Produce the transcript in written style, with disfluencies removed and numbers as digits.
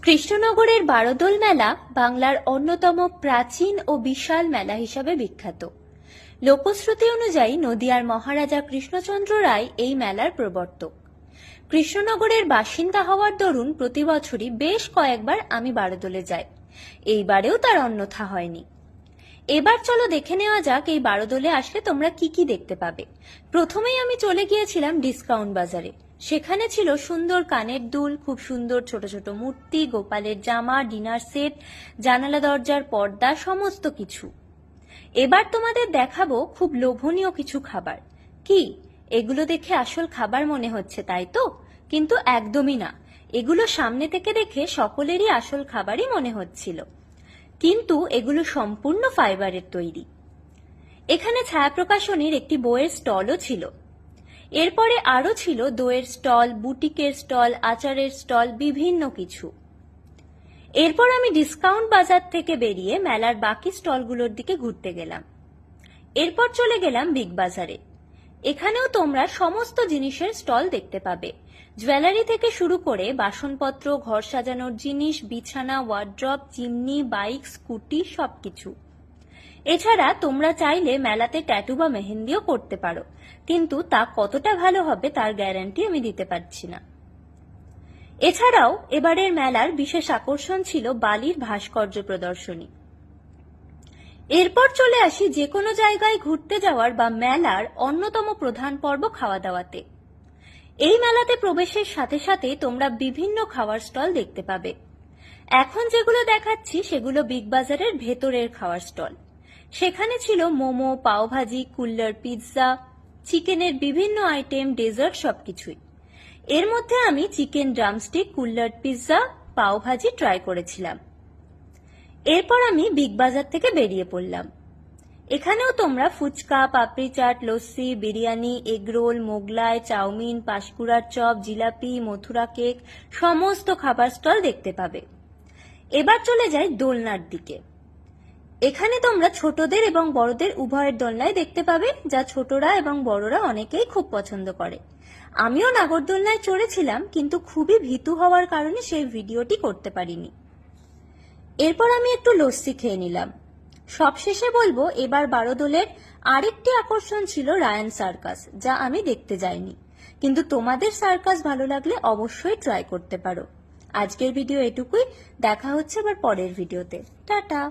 কৃষ্ণনগরের বারোদোল মেলা বাংলার অন্যতম প্রাচীন ও বিশাল মেলা হিসাবে বিখ্যাত। লোকশ্রুতি অনুযায়ী নদিয়ার মহারাজা কৃষ্ণচন্দ্র রায় এই মেলার প্রবর্তক। কৃষ্ণনগরের বাসিন্দা হওয়ার দরুন প্রতি বছরই বেশ কয়েকবার আমি বারোদোলে যাই। এইবারেও তার অন্যথা হয়নি। এবার চলো দেখে নেওয়া যাক এই বারোদোলে আসলে তোমরা কি কি দেখতে পাবে। প্রথমেই আমি চলে গিয়েছিলাম ডিসকাউন্ট বাজারে। সেখানে ছিল সুন্দর কানের দুল, খুব সুন্দর ছোট ছোট মূর্তি, গোপালের জামা, ডিনার সেট, জানালা দরজার পর্দা, সমস্ত কিছু। এবার তোমাদের দেখাবো খুব লোভনীয় কিছু খাবার। কি এগুলো দেখে আসল খাবার মনে হচ্ছে, তাই তো? কিন্তু একদমই না। এগুলো সামনে থেকে দেখে সকলেরই আসল খাবারই মনে হচ্ছিল, কিন্তু এগুলো সম্পূর্ণ ফাইবারের তৈরি। এখানে ছায়া প্রকাশনীর একটি বইয়ের স্টলও ছিল। এরপরে আরো ছিল দইয়ের স্টল, বুটিকের স্টল, আচারের স্টল, বিভিন্ন কিছু। এরপর আমি ডিসকাউন্ট বাজার থেকে বেরিয়ে মেলার বাকি স্টলগুলোর দিকে ঘুরতে গেলাম। এরপর চলে গেলাম বিগ বাজারে। এখানেও তোমরা সমস্ত জিনিসের স্টল দেখতে পাবে, জুয়েলারি থেকে শুরু করে বাসনপত্র, ঘর সাজানোর জিনিস, বিছানা, ওয়ার্ড্রপ, চিমনি, বাইক, স্কুটি, সবকিছু। এছাড়া তোমরা চাইলে মেলাতে ট্যাটু বা মেহেন্দিও করতে পারো, কিন্তু তা কতটা ভালো হবে তার গ্যারান্টি আমি দিতে পারছি না। এছাড়াও এবারের মেলার বিশেষ আকর্ষণ ছিল বালির ভাস্কর্য প্রদর্শনী। এরপর চলে আসি যে কোনো জায়গায় ঘুরতে যাওয়ার বা মেলার অন্যতম প্রধান পর্ব খাওয়া দাওয়াতে। এই মেলাতে প্রবেশের সাথে সাথে তোমরা বিভিন্ন খাওয়ার স্টল দেখতে পাবে। এখন যেগুলো দেখাচ্ছি সেগুলো বিগ বাজারের ভেতরের খাওয়ার স্টল। সেখানে ছিল মোমো, পাওভাজি, কুল্লার পিৎজা, চিকেনের বিভিন্ন আইটেম, ডেজার্ট, সবকিছুই। এর মধ্যে আমি chicken drumstick, কুল্লার pizza, pav bhaji try করেছিলাম। এরপর আমি বিগ বাজার থেকে বেরিয়ে পড়লাম। এখানেও তোমরা ফুচকা, পাপড়ি চাট, লস্যি, বিরিয়ানি, এগরোল, মোগলাই, চাউমিন, পাঁশকুড়ার চপ, জিলাপি, মথুরা কেক, সমস্ত খাবার স্টল দেখতে পাবে। এবার চলে যাই দোলনার দিকে। এখানে তোমরা ছোটদের এবং বড়দের উভয়ের দোলনায় দেখতে পাবে, যা ছোটরা এবং বড়রা অনেকেই খুব পছন্দ করে। আমিও নাগরদোলনায় চড়েছিলাম, কিন্তু খুবই ভীতু হওয়ার কারণে সেই ভিডিওটি করতে পারিনি। এরপর আমি একটু লস্যি খেয়ে নিলাম। সবশেষে বলবো এবার বারোদোলের আরেকটি আকর্ষণ ছিল রায়ান সার্কাস, যা আমি দেখতে যাইনি, কিন্তু তোমাদের সার্কাস ভালো লাগলে অবশ্যই ট্রাই করতে পারো। আজকের ভিডিও এটুকুই। দেখা হচ্ছে আবার পরের ভিডিওতে। টাটা।